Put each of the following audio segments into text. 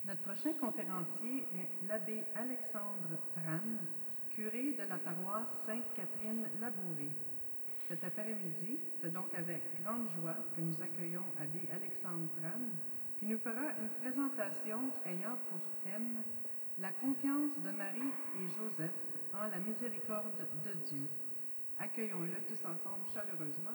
Notre prochain conférencier est l'abbé Alexandre Tran, curé de la paroisse Sainte-Catherine-Labouré. Cet après-midi, c'est donc avec grande joie que nous accueillons abbé Alexandre Tran, qui nous fera une présentation ayant pour thème « La confiance de Marie et Joseph en la miséricorde de Dieu ». Accueillons-le tous ensemble chaleureusement.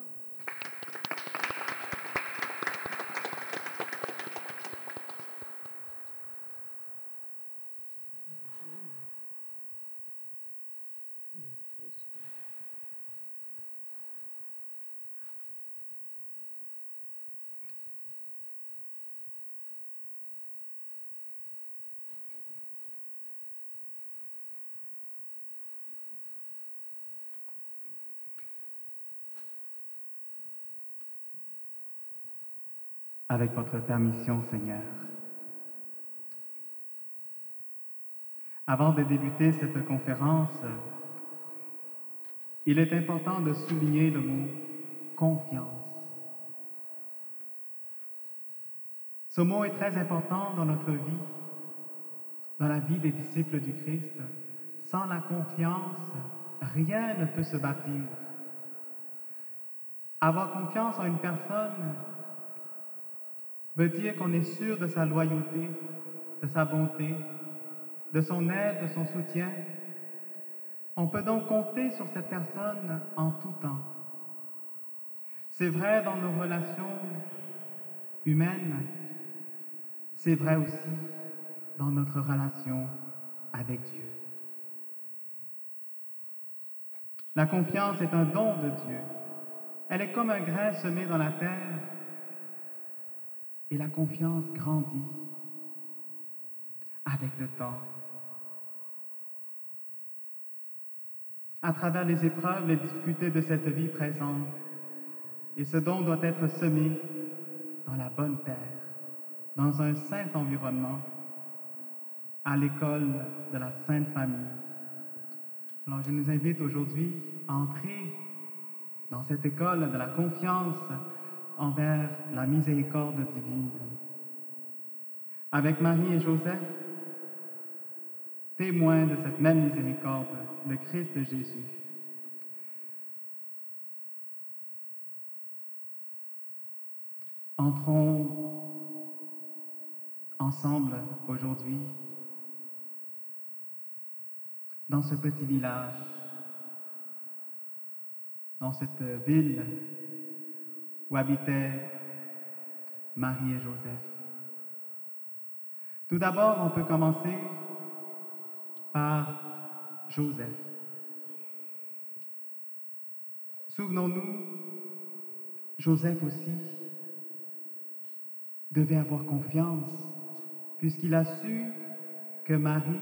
Avec votre permission, Seigneur. Avant de débuter cette conférence, il est important de souligner le mot « confiance ». Ce mot est très important dans notre vie, dans la vie des disciples du Christ. Sans la confiance, rien ne peut se bâtir. Avoir confiance en une personne veut dire qu'on est sûr de sa loyauté, de sa bonté, de son aide, de son soutien. On peut donc compter sur cette personne en tout temps. C'est vrai dans nos relations humaines, c'est vrai aussi dans notre relation avec Dieu. La confiance est un don de Dieu. Elle est comme un grain semé dans la terre et la confiance grandit avec le temps. À travers les épreuves, les difficultés de cette vie présente, et ce don doit être semé dans la bonne terre, dans un saint environnement, à l'école de la Sainte Famille. Alors je nous invite aujourd'hui à entrer dans cette école de la confiance envers la miséricorde divine. Avec Marie et Joseph, témoins de cette même miséricorde, le Christ Jésus. Entrons ensemble aujourd'hui dans ce petit village, dans cette ville où habitaient Marie et Joseph. Tout d'abord, on peut commencer par Joseph. Souvenons-nous, Joseph aussi devait avoir confiance puisqu'il a su que Marie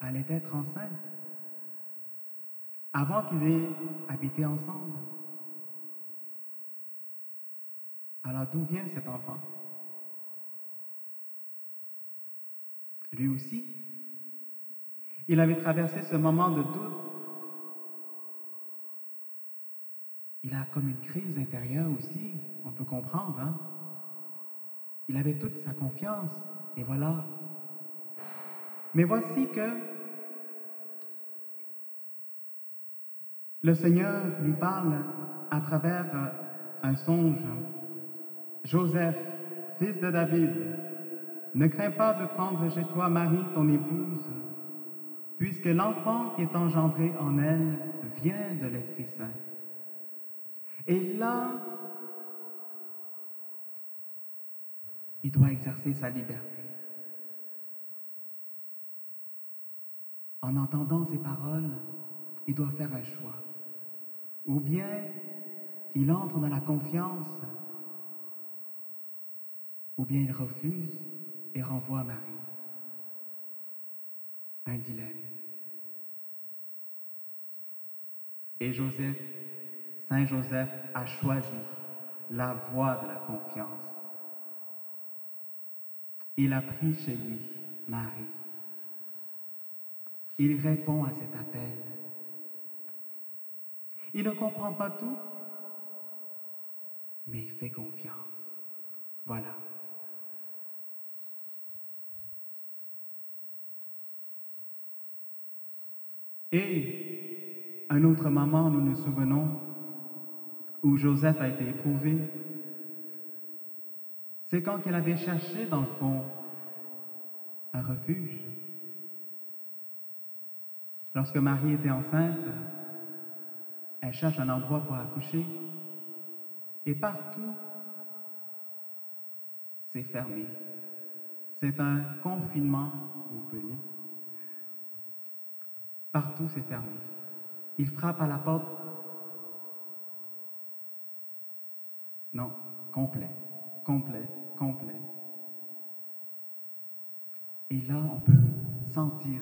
allait être enceinte avant qu'ils aient habité ensemble. Alors d'où vient cet enfant? Lui aussi, il avait traversé ce moment de doute. Il a comme une crise intérieure aussi, on peut comprendre, hein? Il avait toute sa confiance, et voilà. Mais voici que le Seigneur lui parle à travers un songe. Joseph, fils de David, ne crains pas de prendre chez toi Marie, ton épouse, puisque l'enfant qui est engendré en elle vient de l'Esprit Saint. Et là, il doit exercer sa liberté. En entendant ces paroles, il doit faire un choix. Ou bien il entre dans la confiance, ou bien il refuse et renvoie Marie. Un dilemme. Et Joseph, Saint Joseph a choisi la voie de la confiance. Il a pris chez lui Marie. Il répond à cet appel. Il ne comprend pas tout, mais il fait confiance. Voilà. Et un autre moment, nous nous souvenons, où Joseph a été éprouvé, c'est quand il avait cherché, dans le fond, un refuge. Lorsque Marie était enceinte, elle cherche un endroit pour accoucher, et partout, c'est fermé. C'est un confinement, vous pouvez lire. Partout, c'est fermé. Il frappe à la porte. Non, complet, complet, complet. Et là, on peut sentir,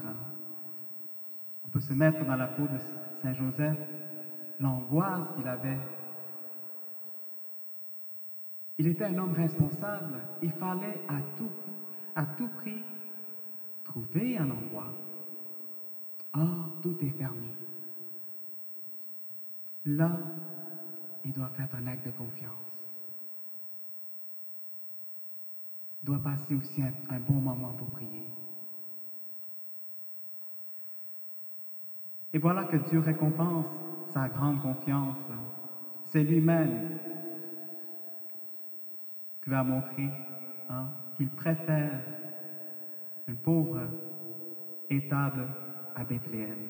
on peut se mettre dans la peau de Saint Joseph, l'angoisse qu'il avait. Il était un homme responsable. Il fallait à tout coup, à tout prix, trouver un endroit. Or, tout est fermé. Là, il doit faire un acte de confiance. Il doit passer aussi un bon moment pour prier. Et voilà que Dieu récompense sa grande confiance. C'est lui-même qui va montrer qu'il préfère une pauvre étable à Bethléem.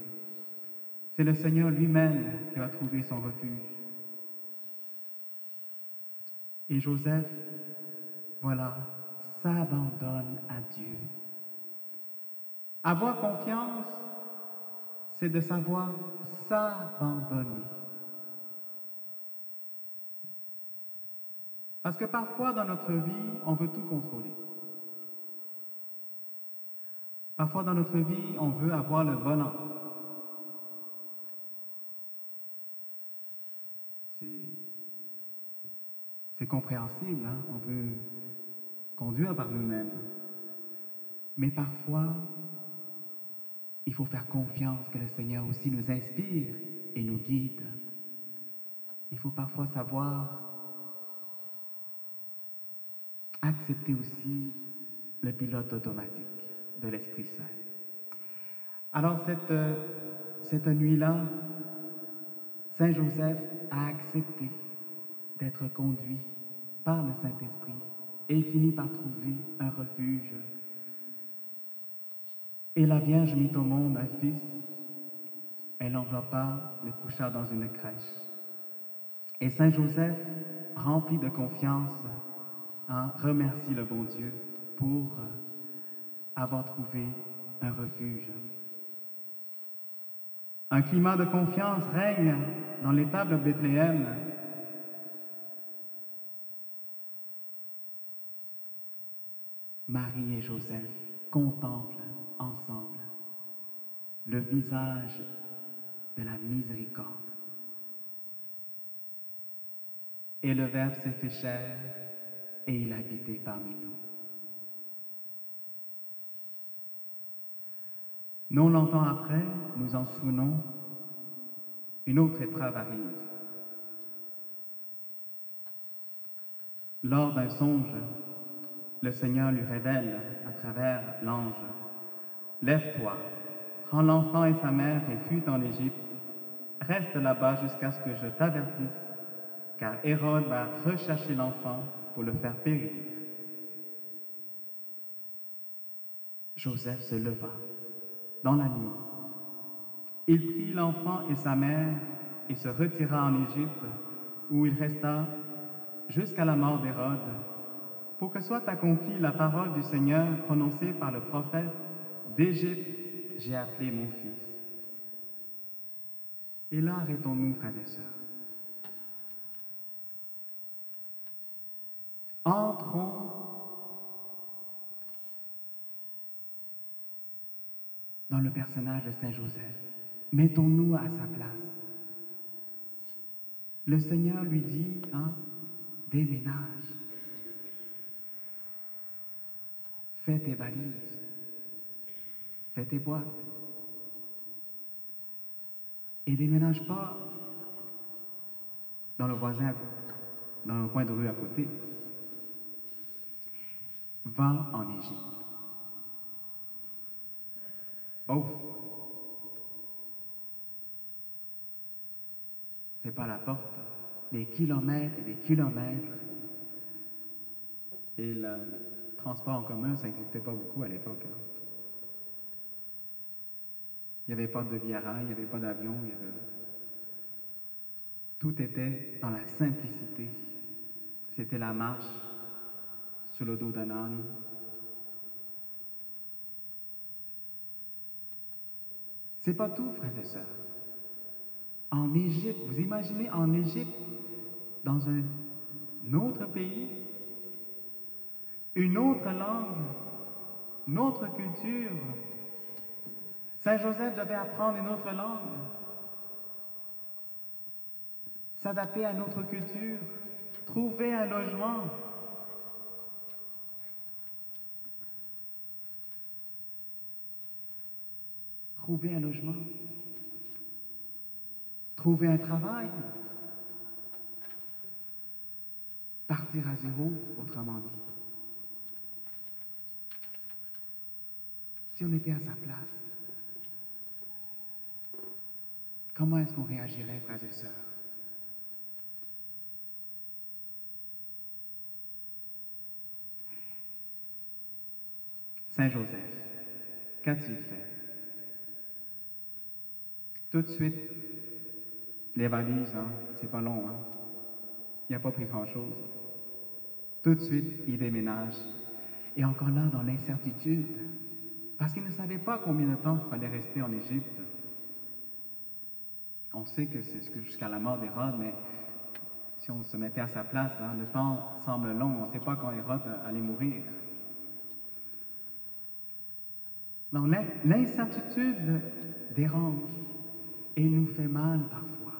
C'est le Seigneur lui-même qui va trouver son refuge. Et Joseph, voilà, s'abandonne à Dieu. Avoir confiance, c'est de savoir s'abandonner. Parce que parfois dans notre vie, on veut tout contrôler. Parfois dans notre vie, on veut avoir le volant. C'est compréhensible, on veut conduire par nous-mêmes. Mais parfois, il faut faire confiance que le Seigneur aussi nous inspire et nous guide. Il faut parfois savoir accepter aussi le pilote automatique de l'Esprit Saint. Alors cette nuit-là, Saint Joseph a accepté d'être conduit par le Saint-Esprit et il finit par trouver un refuge. Et la Vierge mit au monde un fils, elle l'enveloppa, le coucha dans une crèche. Et Saint Joseph, rempli de confiance, remercie le bon Dieu pour avoir trouvé un refuge. Un climat de confiance règne dans l'étable de Bethléem. Marie et Joseph contemplent ensemble le visage de la miséricorde. Et le Verbe s'est fait chair et il habitait parmi nous. Non longtemps après, nous en souvenons, une autre épreuve arrive. Lors d'un songe, le Seigneur lui révèle à travers l'ange: « Lève-toi, prends l'enfant et sa mère et fuis en Égypte. Reste là-bas jusqu'à ce que je t'avertisse, car Hérode va rechercher l'enfant pour le faire périr. » Joseph se leva dans la nuit. Il prit l'enfant et sa mère et se retira en Égypte, où il resta jusqu'à la mort d'Hérode, pour que soit accomplie la parole du Seigneur prononcée par le prophète: « D'Égypte, j'ai appelé mon fils. » Et là, arrêtons-nous, frères et sœurs. Entrons dans le personnage de Saint Joseph. Mettons-nous à sa place. Le Seigneur lui dit, déménage. Fais tes valises. Fais tes boîtes. Et déménage pas dans le coin de rue à côté. Va en Égypte. Oh! c'est pas la porte. Des kilomètres et des kilomètres. Et le transport en commun, ça n'existait pas beaucoup à l'époque. Hein. Il n'y avait pas de via rail, il n'y avait pas d'avion, tout était dans la simplicité. C'était la marche sur le dos d'un âne. C'est pas tout, frères et sœurs. En Égypte, vous imaginez en Égypte, dans un autre pays, une autre langue, une autre culture. Saint Joseph devait apprendre une autre langue, s'adapter à notre culture, trouver un logement. Trouver un logement, trouver un travail, partir à zéro, autrement dit. Si on était à sa place, comment est-ce qu'on réagirait, frères et sœurs? Saint Joseph, qu'a-t-il fait? Tout de suite, les valises, hein, c'est pas long, hein? Il n'a pas pris grand-chose. Tout de suite, il déménage. Et encore là, dans l'incertitude, parce qu'il ne savait pas combien de temps il fallait rester en Égypte. On sait que c'est jusqu'à la mort d'Hérode, mais si on se mettait à sa place, hein, le temps semble long, on ne sait pas quand Hérode allait mourir. Donc l'incertitude dérange et nous fait mal parfois.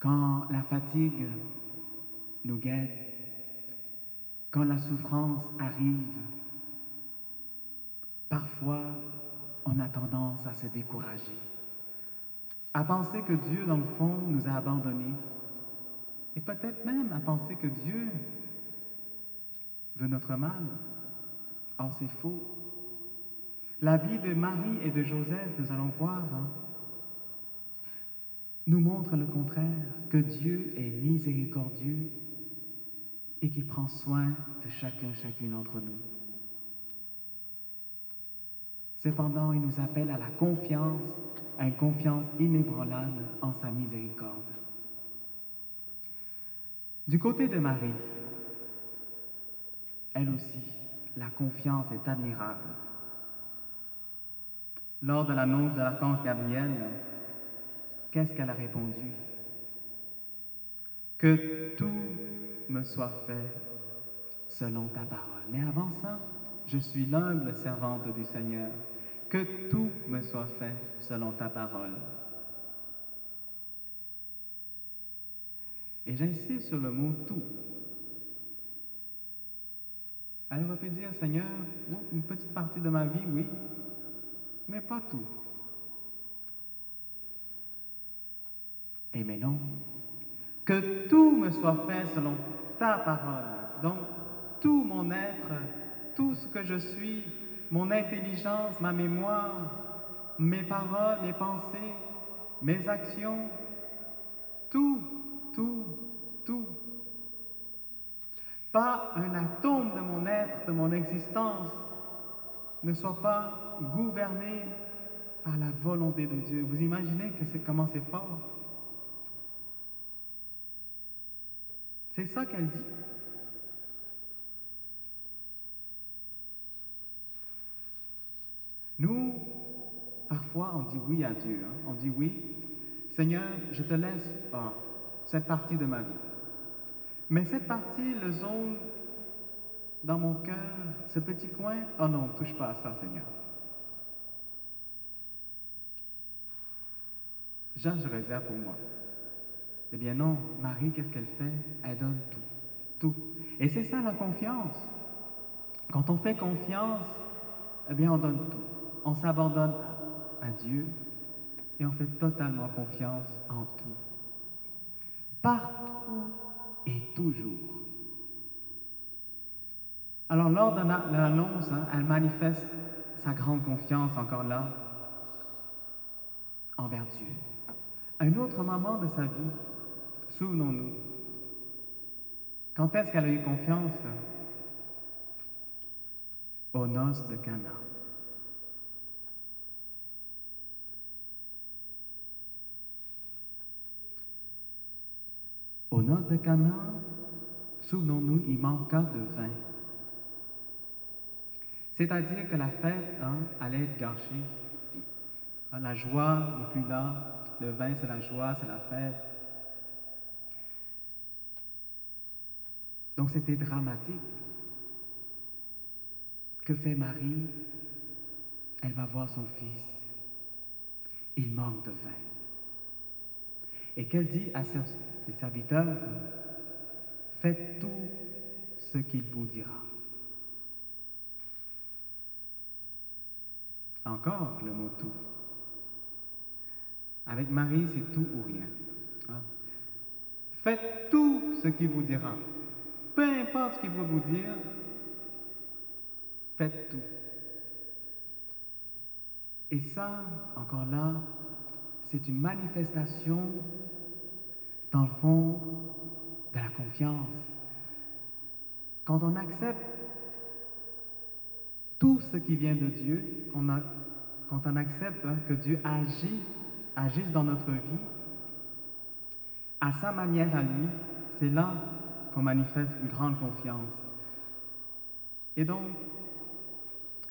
Quand la fatigue nous guette, quand la souffrance arrive, parfois on a tendance à se décourager, à penser que Dieu, dans le fond, nous a abandonnés, et peut-être même à penser que Dieu veut notre mal. Or, c'est faux. La vie de Marie et de Joseph, nous allons voir, hein, nous montre le contraire, que Dieu est miséricordieux et qu'il prend soin de chacune d'entre nous. Cependant, il nous appelle à la confiance, à une confiance inébranlable en sa miséricorde. Du côté de Marie, elle aussi, la confiance est admirable. Lors de l'annonce de l'archange Gabriel, qu'est-ce qu'elle a répondu? Que tout me soit fait selon ta parole. Mais avant ça, je suis l'humble servante du Seigneur. Que tout me soit fait selon ta parole. Et j'insiste sur le mot tout. Elle aurait pu dire, Seigneur, une petite partie de ma vie, oui, mais pas tout. Mais non. Que tout me soit fait selon ta parole. Donc, tout mon être, tout ce que je suis, mon intelligence, ma mémoire, mes paroles, mes pensées, mes actions, tout. Pas un atome de mon être, de mon existence, ne soit pas gouverné par la volonté de Dieu. Vous imaginez comment c'est fort? C'est ça qu'elle dit. Nous, parfois, on dit oui à Dieu. Hein? On dit oui, Seigneur, je te laisse cette partie de ma vie. Mais cette partie, le zone dans mon cœur, ce petit coin, oh non, touche pas à ça, Seigneur. Jean, je réserve pour moi. Eh bien non, Marie, qu'est-ce qu'elle fait? Elle donne tout. Et c'est ça la confiance. Quand on fait confiance, eh bien on donne tout. On s'abandonne à Dieu et on fait totalement confiance en tout. Partout et toujours. Alors lors de l'annonce, hein, elle manifeste sa grande confiance encore là envers Dieu. À un autre moment de sa vie, souvenons-nous, quand est-ce qu'elle a eu confiance? Aux noces de Cana. Aux noces de Cana, souvenons-nous, il manqua de vin. C'est-à-dire que la fête allait être gâchée. La joie n'est plus là. Le vin, c'est la joie, c'est la fête. Donc c'était dramatique. Que fait Marie? Elle va voir son fils. Il manque de vin. Et qu'elle dit à ses serviteurs, faites tout ce qu'il vous dira. Encore le mot tout. Avec Marie, c'est tout ou rien. Faites tout ce qu'il vous dira. Peu importe ce qu'il va vous dire, faites tout. Et ça, encore là, c'est une manifestation, dans le fond, de la confiance. Quand on accepte tout ce qui vient de Dieu, quand on accepte que Dieu agisse dans notre vie, à sa manière à lui, c'est là qu'on manifeste une grande confiance. Et donc,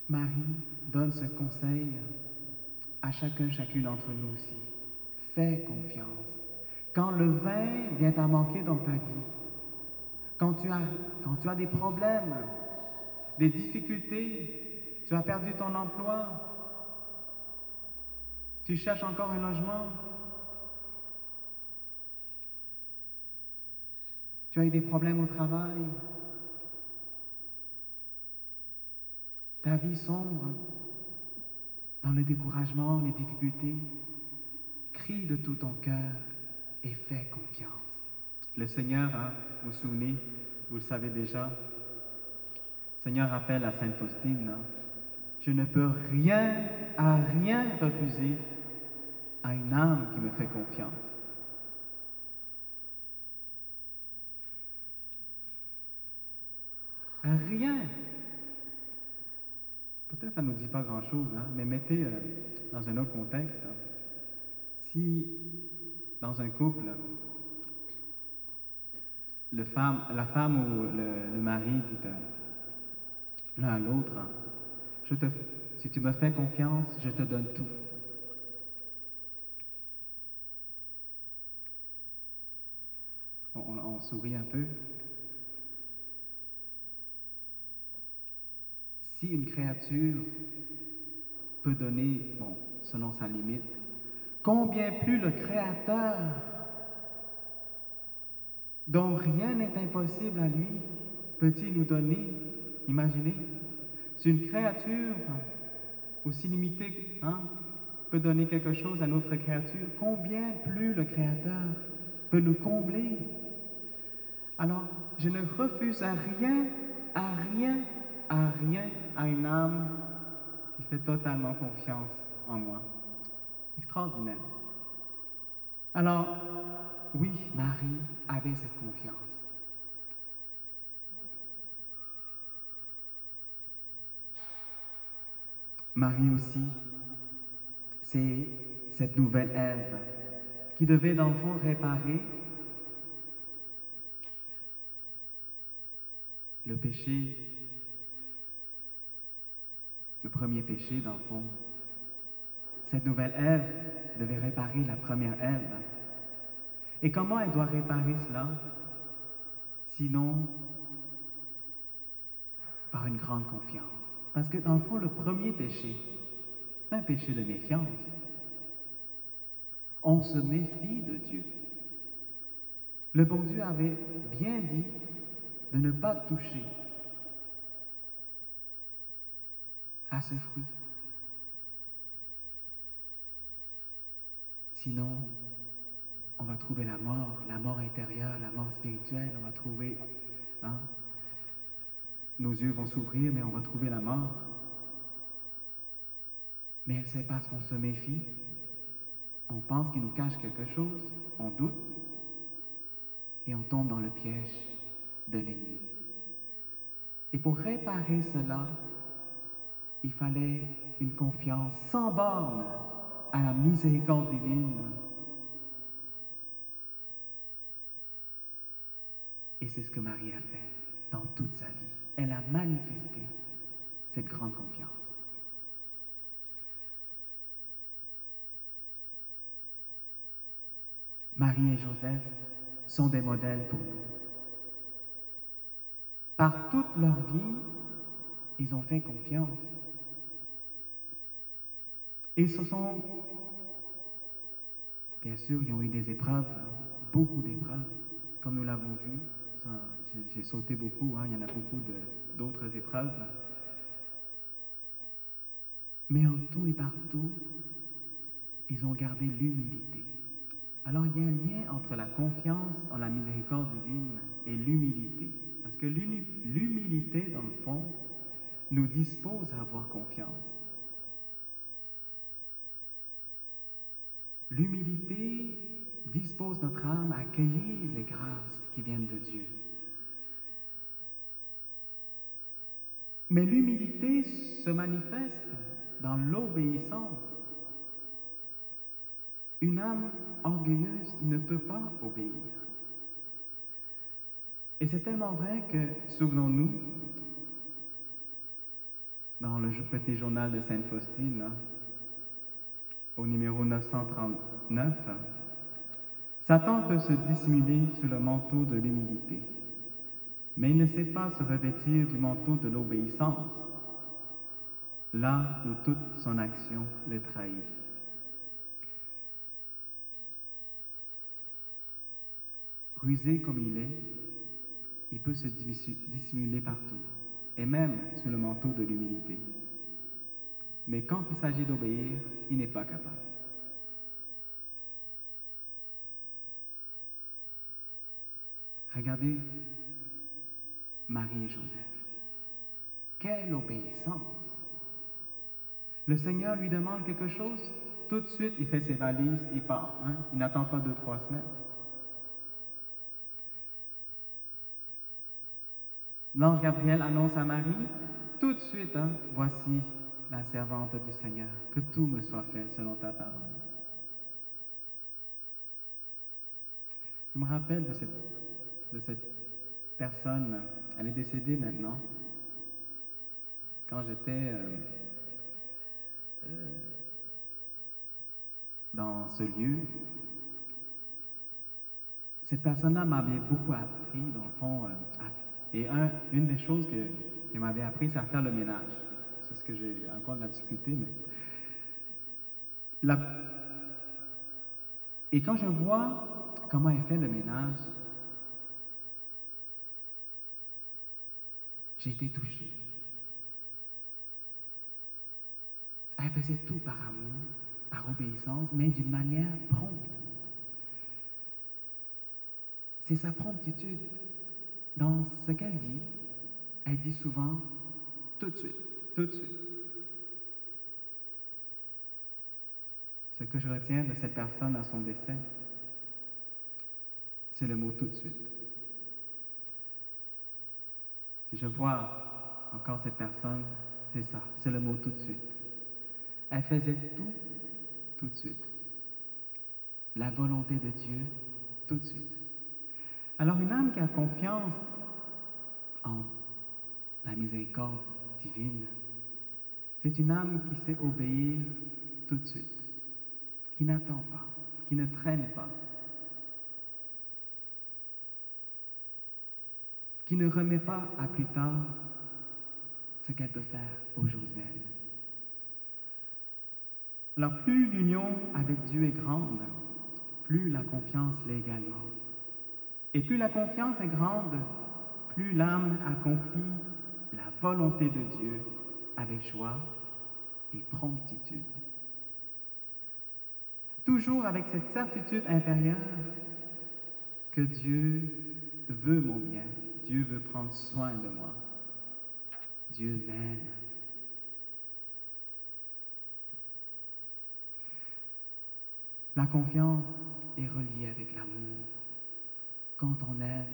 Marie donne ce conseil à chacune d'entre nous aussi. Fais confiance. Quand le vin vient à manquer dans ta vie, quand tu as des problèmes, des difficultés, tu as perdu ton emploi, tu cherches encore un logement, tu as eu des problèmes au travail, ta vie sombre dans le découragement, les difficultés, crie de tout ton cœur et fais confiance. Le Seigneur, vous vous souvenez, vous le savez déjà, le Seigneur rappelle à Sainte Faustine, je ne peux rien refuser à une âme qui me fait confiance. Rien. Peut-être ça ne nous dit pas grand-chose, mais mettez dans un autre contexte. Si dans un couple, la femme ou le mari dit l'un à l'autre, si tu me fais confiance, je te donne tout. On sourit un peu. Si une créature peut donner, selon sa limite, combien plus le Créateur, dont rien n'est impossible à lui, peut-il nous donner? Imaginez, si une créature aussi limitée peut donner quelque chose à notre créature, combien plus le Créateur peut nous combler? Alors, je ne refuse rien à une âme qui fait totalement confiance en moi. Extraordinaire. Alors, oui, Marie avait cette confiance. Marie aussi, c'est cette nouvelle Ève qui devait dans le fond réparer le péché, le premier péché dans le fond. Cette nouvelle Ève devait réparer la première Ève. Et comment elle doit réparer cela? Sinon, par une grande confiance. Parce que dans le fond, le premier péché, c'est un péché de méfiance. On se méfie de Dieu. Le bon Dieu avait bien dit de ne pas toucher à ce fruit. Sinon, on va trouver la mort intérieure, la mort spirituelle, on va trouver, nos yeux vont s'ouvrir, mais on va trouver la mort. Mais c'est parce qu'on se méfie, on pense qu'il nous cache quelque chose, on doute, et on tombe dans le piège de l'ennemi. Et pour réparer cela, il fallait une confiance sans borne à la miséricorde divine. Et c'est ce que Marie a fait dans toute sa vie. Elle a manifesté cette grande confiance. Marie et Joseph sont des modèles pour nous. Par toute leur vie, ils ont fait confiance. Et ce sont, bien sûr, ils ont eu des épreuves, beaucoup d'épreuves, comme nous l'avons vu. J'ai sauté beaucoup, il y en a beaucoup d'autres épreuves. Mais en tout et partout, ils ont gardé l'humilité. Alors il y a un lien entre la confiance en la miséricorde divine et l'humilité. Parce que l'humilité, dans le fond, nous dispose à avoir confiance. L'humilité dispose notre âme à accueillir les grâces qui viennent de Dieu. Mais l'humilité se manifeste dans l'obéissance. Une âme orgueilleuse ne peut pas obéir. Et c'est tellement vrai que, souvenons-nous, dans le petit journal de Sainte Faustine, au numéro 939, Satan peut se dissimuler sous le manteau de l'humilité, mais il ne sait pas se revêtir du manteau de l'obéissance, là où toute son action le trahit. Rusé comme il peut se dissimuler partout, et même sous le manteau de l'humilité. Mais quand il s'agit d'obéir, il n'est pas capable. Regardez Marie et Joseph. Quelle obéissance! Le Seigneur lui demande quelque chose, tout de suite il fait ses valises, il part. Il n'attend pas 2-3 semaines. L'ange Gabriel annonce à Marie, tout de suite, voici la servante du Seigneur, que tout me soit fait selon ta parole. Je me rappelle de cette personne, elle est décédée maintenant. Quand j'étais dans ce lieu, cette personne-là m'avait beaucoup appris, dans le fond, et une des choses qu'elle m'avait appris, c'est à faire le ménage. C'est ce que j'ai encore de la difficulté, mais... Et quand je vois comment elle fait le ménage, j'ai été touché. Elle faisait tout par amour, par obéissance, mais d'une manière prompte. C'est sa promptitude. Dans ce qu'elle dit, elle dit souvent tout de suite, tout de suite. Ce que je retiens de cette personne à son décès, c'est le mot tout de suite. Si je vois encore cette personne, c'est ça, c'est le mot tout de suite. Elle faisait tout de suite. La volonté de Dieu, tout de suite. Alors une âme qui a confiance en la miséricorde divine, c'est une âme qui sait obéir tout de suite, qui n'attend pas, qui ne traîne pas, qui ne remet pas à plus tard ce qu'elle peut faire aujourd'hui même. Alors plus l'union avec Dieu est grande, plus la confiance l'est également. Et plus la confiance est grande, plus l'âme accomplit la volonté de Dieu avec joie et promptitude. Toujours avec cette certitude intérieure que Dieu veut mon bien, Dieu veut prendre soin de moi, Dieu m'aime. La confiance est reliée avec l'amour. Quand on aime,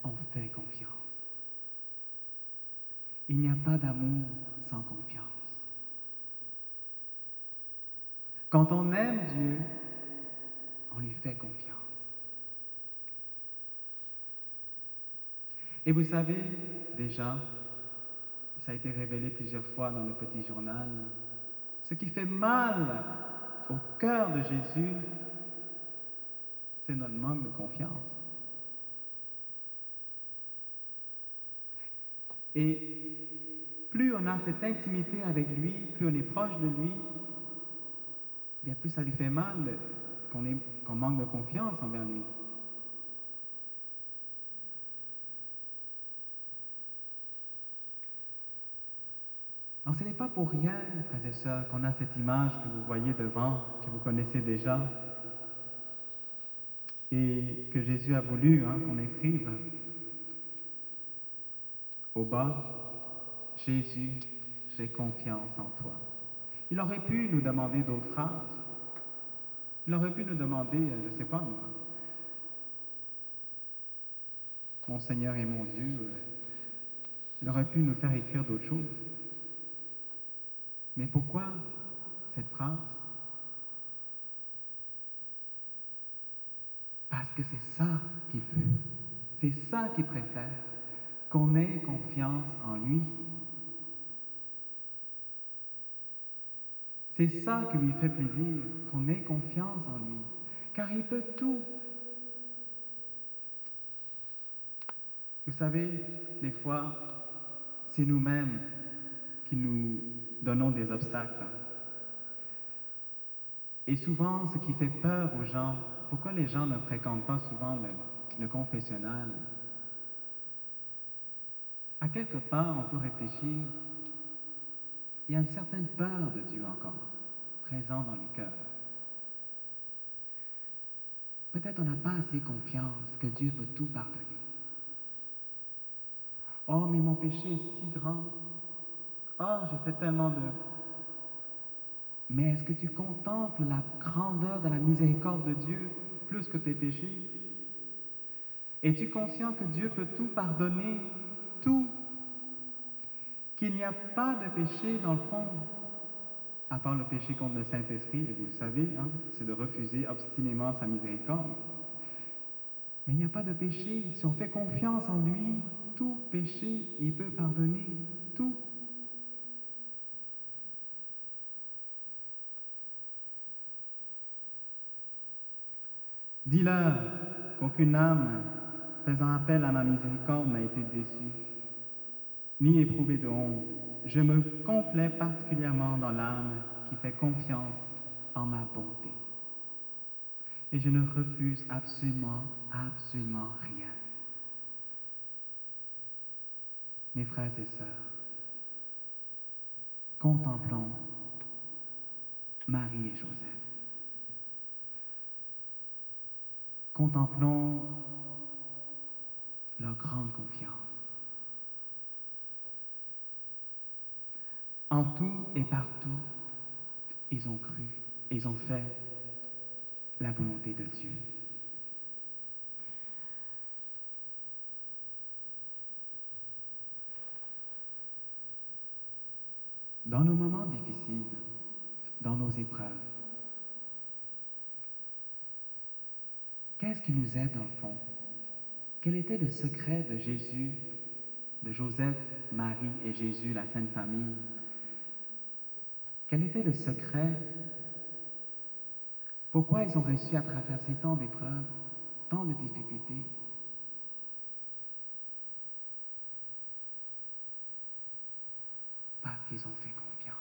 on fait confiance. Il n'y a pas d'amour sans confiance. Quand on aime Dieu, on lui fait confiance. Et vous savez, déjà, ça a été révélé plusieurs fois dans le petit journal, ce qui fait mal au cœur de Jésus, c'est notre manque de confiance. Et plus on a cette intimité avec lui, plus on est proche de lui, bien plus ça lui fait mal qu'on manque de confiance envers lui. Alors ce n'est pas pour rien, frères et sœurs, qu'on a cette image que vous voyez devant, que vous connaissez déjà, et que Jésus a voulu qu'on écrive au bas, Jésus, j'ai confiance en toi. Il aurait pu nous demander d'autres phrases. Il aurait pu nous demander, je ne sais pas moi, mon Seigneur et mon Dieu. Il aurait pu nous faire écrire d'autres choses. Mais pourquoi cette phrase? Parce que c'est ça qu'il veut. C'est ça qu'il préfère, qu'on ait confiance en lui. C'est ça qui lui fait plaisir, qu'on ait confiance en lui, car il peut tout. Vous savez, des fois, c'est nous-mêmes qui nous donnons des obstacles. Et souvent, ce qui fait peur aux gens, pourquoi les gens ne fréquentent pas souvent le confessionnal? À quelque part, on peut réfléchir, il y a une certaine peur de Dieu encore, présente dans les cœurs. Peut-être on n'a pas assez confiance que Dieu peut tout pardonner. Oh, mais mon péché est si grand. Oh, j'ai fait tellement de... Mais est-ce que tu contemples la grandeur de la miséricorde de Dieu plus que tes péchés? Es-tu conscient que Dieu peut tout pardonner, tout? Qu'il n'y a pas de péché dans le fond, à part le péché contre le Saint-Esprit, et vous le savez, c'est de refuser obstinément sa miséricorde. Mais il n'y a pas de péché. Si on fait confiance en lui, tout péché, il peut pardonner tout. Dis-leur qu'aucune âme faisant appel à ma miséricorde n'a été déçue, ni éprouvée de honte. Je me complais particulièrement dans l'âme qui fait confiance en ma bonté. Et je ne refuse absolument rien. Mes frères et sœurs, contemplons Marie et Joseph. Contemplons leur grande confiance. En tout et partout, ils ont cru, ils ont fait la volonté de Dieu. Dans nos moments difficiles, dans nos épreuves, qu'est-ce qui nous aide dans le fond? Quel était le secret de Jésus, de Joseph, Marie et Jésus, la Sainte Famille? Quel était le secret? Pourquoi ils ont réussi à traverser tant d'épreuves, tant de difficultés? Parce qu'ils ont fait confiance.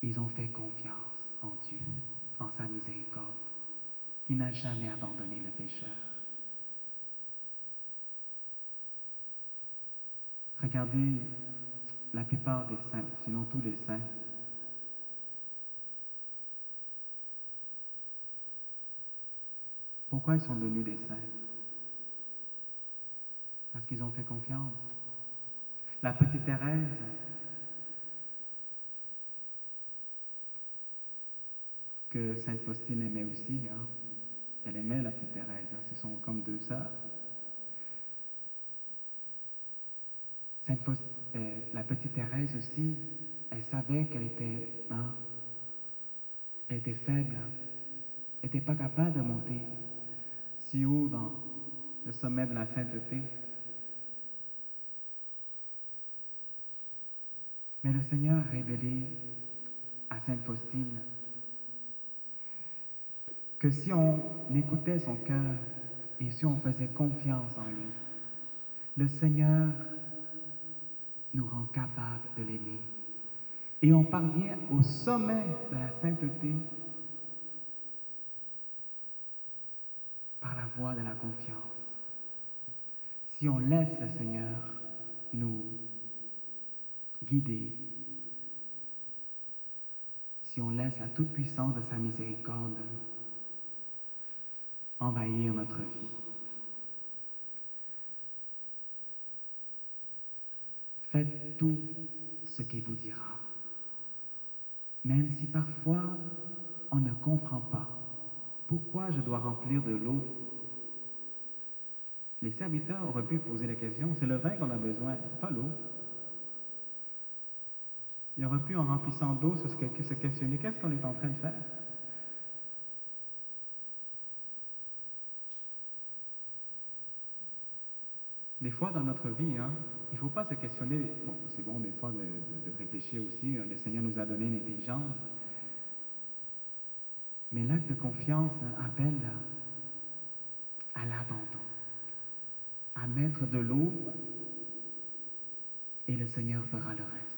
Ils ont fait confiance en Dieu, en sa miséricorde, qui n'a jamais abandonné le pécheur. Regardez la plupart des saints, sinon tous les saints. Pourquoi ils sont devenus des saints? Parce qu'ils ont fait confiance. La petite Thérèse, que Sainte Faustine aimait aussi, hein. Elle aimait la petite Thérèse, hein. Ce sont comme deux sœurs. La petite Thérèse aussi, elle savait qu'elle était, hein, elle était faible, elle n'était pas capable de monter si haut dans le sommet de la sainteté. Mais le Seigneur a révélé à Sainte Faustine que si on écoutait son cœur et si on faisait confiance en lui, le Seigneur nous rend capables de l'aimer. Et on parvient au sommet de la sainteté par la voie de la confiance. Si on laisse le Seigneur nous guider, si on laisse la toute-puissance de sa miséricorde envahir notre vie. Faites tout ce qu'il vous dira, même si parfois on ne comprend pas pourquoi je dois remplir de l'eau. Les serviteurs auraient pu poser la question, c'est le vin qu'on a besoin, pas l'eau. Ils auraient pu, en remplissant d'eau, se questionner, qu'est-ce qu'on est en train de faire? Des fois, dans notre vie, hein, il ne faut pas se questionner. Bon, c'est bon des fois de réfléchir aussi. Le Seigneur nous a donné une intelligence. Mais l'acte de confiance appelle à l'abandon, à mettre de l'eau et le Seigneur fera le reste.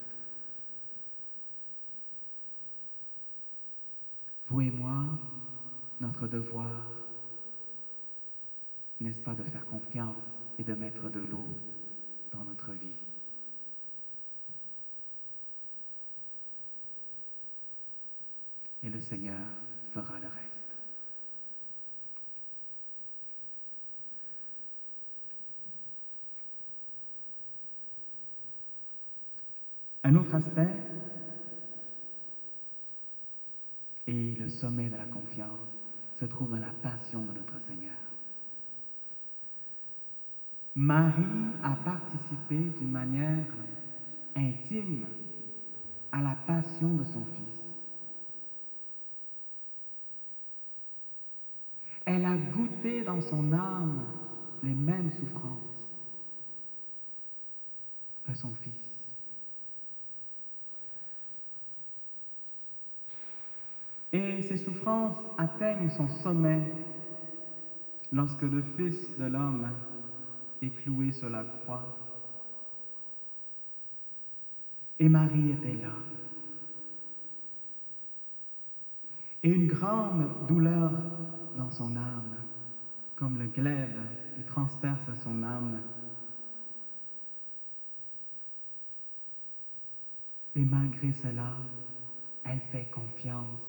Vous et moi, notre devoir, n'est-ce pas de faire confiance et de mettre de l'eau dans notre vie. Et le Seigneur fera le reste. Un autre aspect et le sommet de la confiance se trouve dans la passion de notre Seigneur. Marie a participé d'une manière intime à la passion de son Fils. Elle a goûté dans son âme les mêmes souffrances que son Fils. Et ces souffrances atteignent son sommet lorsque le Fils de l'homme est cloué sur la croix. Et Marie était là. Et une grande douleur dans son âme, comme le glaive qui transperce son âme. Et malgré cela, elle fait confiance.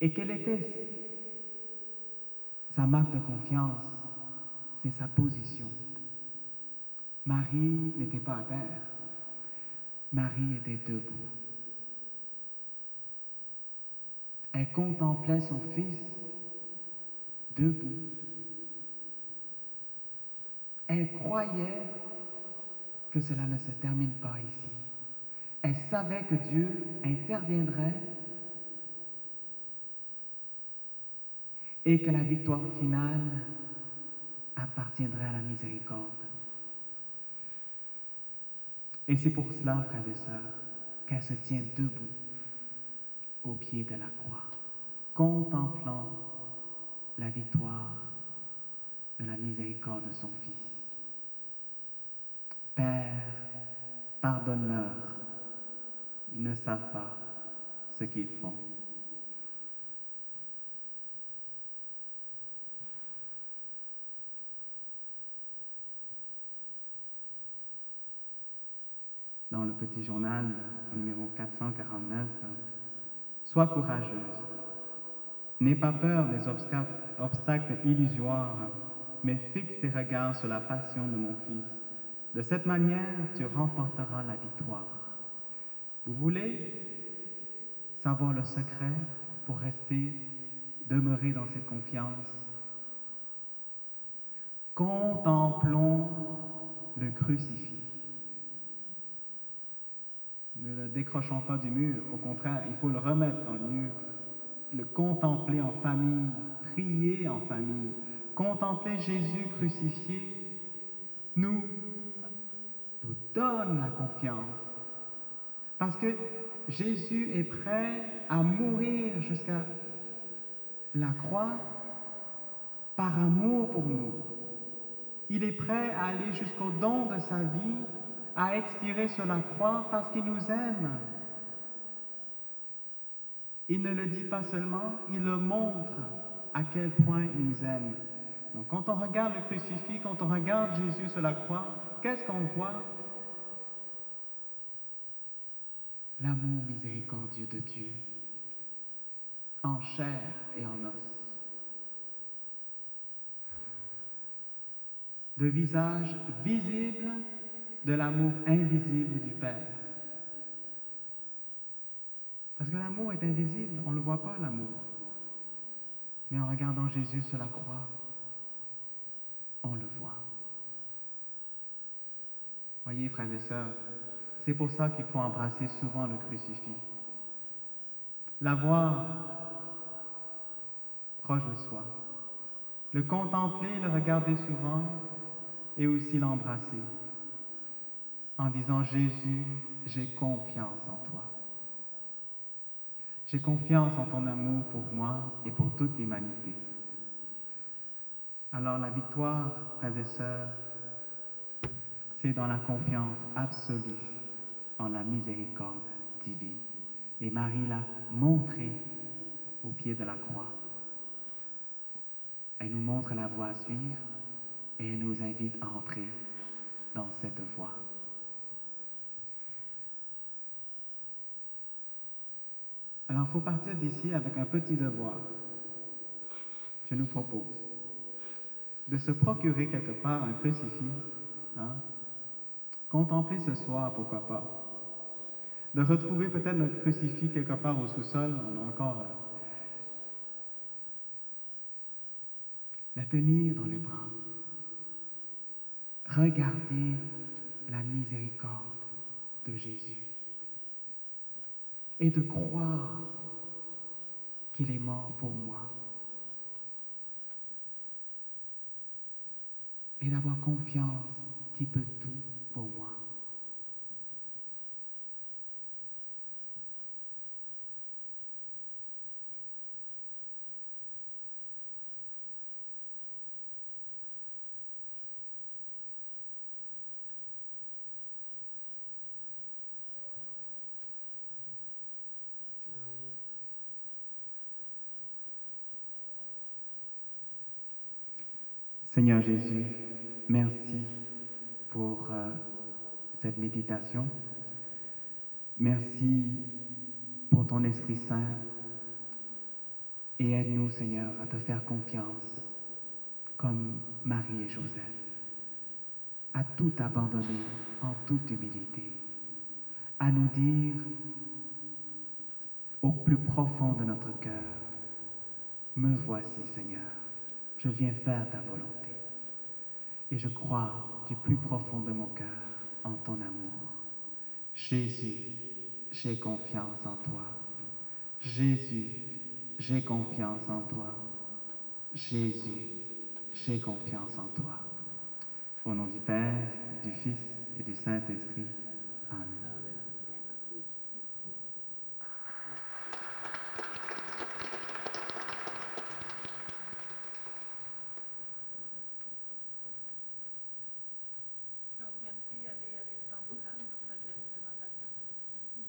Et quelle était sa marque de confiance? C'est sa position. Marie n'était pas à terre. Marie était debout. Elle contemplait son Fils debout. Elle croyait que cela ne se termine pas ici. Elle savait que Dieu interviendrait et que la victoire finale appartiendrait à la miséricorde. Et c'est pour cela, frères et sœurs, qu'elle se tient debout au pied de la croix, contemplant la victoire de la miséricorde de son Fils. Père, pardonne-leur, ils ne savent pas ce qu'ils font. Dans le petit journal numéro 449, sois courageuse. N'aie pas peur des obstacles illusoires, mais fixe tes regards sur la passion de mon Fils, De cette manière, tu remporteras la victoire. Vous voulez savoir le secret pour rester, demeurer dans cette confiance? Contemplons le crucifix. Ne le décrochons pas du mur, au contraire, il faut le remettre dans le mur, le contempler en famille, prier en famille, contempler Jésus crucifié nous donne la confiance. Parce que Jésus est prêt à mourir jusqu'à la croix par amour pour nous. Il est prêt à aller jusqu'au don de sa vie, à expirer sur la croix parce qu'il nous aime. Il ne le dit pas seulement, il le montre à quel point il nous aime. Donc quand on regarde le crucifix, quand on regarde Jésus sur la croix, qu'est-ce qu'on voit? L'amour miséricordieux de Dieu, en chair et en os. De visage visible de l'amour invisible du Père. Parce que l'amour est invisible, on ne le voit pas l'amour. Mais en regardant Jésus sur la croix, on le voit. Voyez, frères et sœurs, c'est pour ça qu'il faut embrasser souvent le crucifix. L'avoir proche de soi. Le contempler, le regarder souvent et aussi l'embrasser. En disant, Jésus, j'ai confiance en toi. J'ai confiance en ton amour pour moi et pour toute l'humanité. Alors la victoire, frères et sœurs, c'est dans la confiance absolue en la miséricorde divine. Et Marie l'a montré au pied de la croix. Elle nous montre la voie à suivre et elle nous invite à entrer dans cette voie. Alors, il faut partir d'ici avec un petit devoir. Je nous propose de se procurer quelque part un crucifix, contempler ce soir, pourquoi pas. De retrouver peut-être notre crucifix quelque part au sous-sol, on a encore la tenir dans les bras. Regarder la miséricorde de Jésus et de croire qu'il est mort pour moi et d'avoir confiance qu'il peut tout pour moi. Seigneur Jésus, merci pour cette méditation. Merci pour ton Esprit Saint. Et aide-nous, Seigneur, à te faire confiance, comme Marie et Joseph, à tout abandonner en toute humilité, à nous dire au plus profond de notre cœur, me voici, Seigneur, je viens faire ta volonté. Et je crois du plus profond de mon cœur en ton amour. Jésus, j'ai confiance en toi. Jésus, j'ai confiance en toi. Jésus, j'ai confiance en toi. Au nom du Père, du Fils et du Saint-Esprit. Amen.